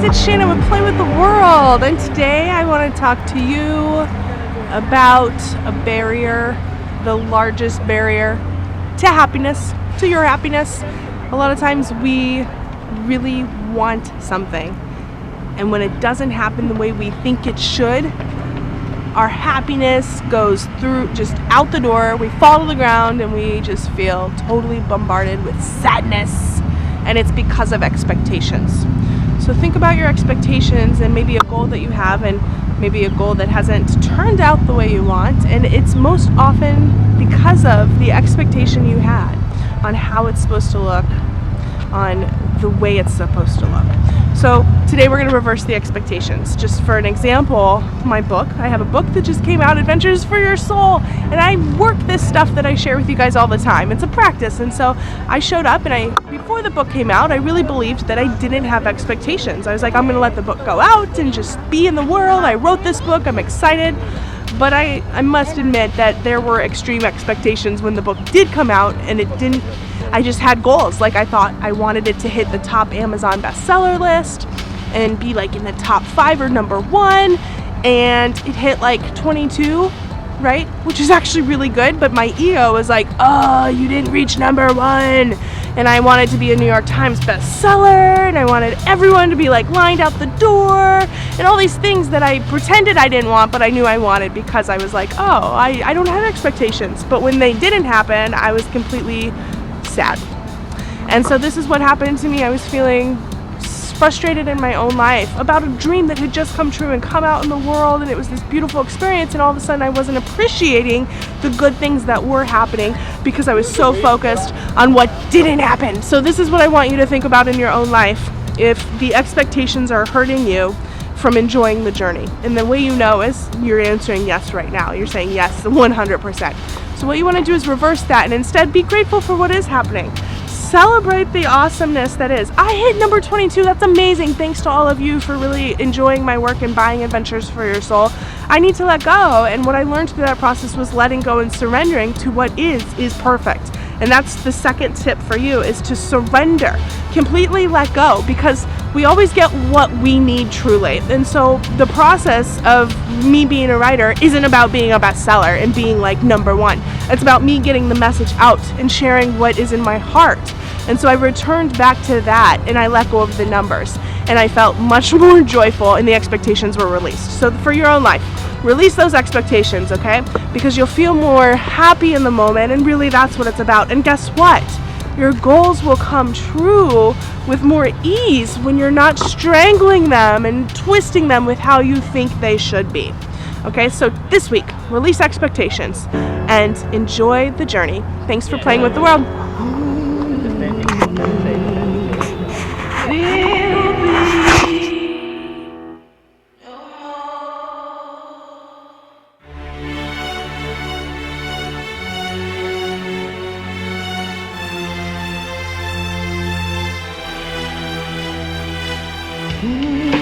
it's Shannon with Play with the World, and today I want to talk to you about a barrier, the largest barrier to happiness, to your happiness. A lot of times we really want something, and when it doesn't happen the way we think it should, our happiness goes through, just out the door. We fall to the ground and we just feel totally bombarded with sadness, and it's because of expectations. So think about your expectations and maybe a goal that you have and maybe a goal that hasn't turned out the way you want, and it's most often because of the expectation you had on how it's supposed to look, on the way it's supposed to look. So today we're going to reverse the expectations. Just for an example, my book, I have a book that just came out, Adventures for Your Soul, and I work this stuff that I share with you guys all the time. It's a practice, and so I showed up, and before the book came out, I really believed that I didn't have expectations. I was like, I'm going to let the book go out and just be in the world. I wrote this book, I'm excited, but I must admit that there were extreme expectations when the book did come out, and it didn't. I just had goals. Like, I thought I wanted it to hit the top Amazon bestseller list and be like in the top 5 or number 1, and it hit like 22, right? Which is actually really good, but my ego was like, oh, you didn't reach number 1. And I wanted to be a New York Times bestseller, and I wanted everyone to be like lined out the door, and all these things that I pretended I didn't want, but I knew I wanted because I was like, oh, I don't have expectations. But when they didn't happen, I was completely sad. And so this is what happened to me. I was feeling frustrated in my own life about a dream that had just come true and come out in the world, and it was this beautiful experience, and all of a sudden I wasn't appreciating the good things that were happening because I was so focused on what didn't happen. So this is what I want you to think about in your own life. If the expectations are hurting you from enjoying the journey, and the way you know is you're answering yes right now. You're saying yes 100%. So what you want to do is reverse that and instead be grateful for what is happening. Celebrate the awesomeness that is. I hit number 22. That's amazing. Thanks to all of you for really enjoying my work and buying Adventures for Your Soul. I need to let go, and what I learned through that process was letting go and surrendering to what is perfect. And that's the second tip for you, is to surrender. Completely let go, because we always get what we need truly. And so the process of me being a writer isn't about being a bestseller and being like number 1. It's about me getting the message out and sharing what is in my heart. And so I returned back to that, and I let go of the numbers, and I felt much more joyful, and the expectations were released. So for your own life, release those expectations, okay? Because you'll feel more happy in the moment, and really that's what it's about. And guess what? Your goals will come true with more ease when you're not strangling them and twisting them with how you think they should be. Okay, so this week, release expectations and enjoy the journey. Thanks for playing with the world. Ooh.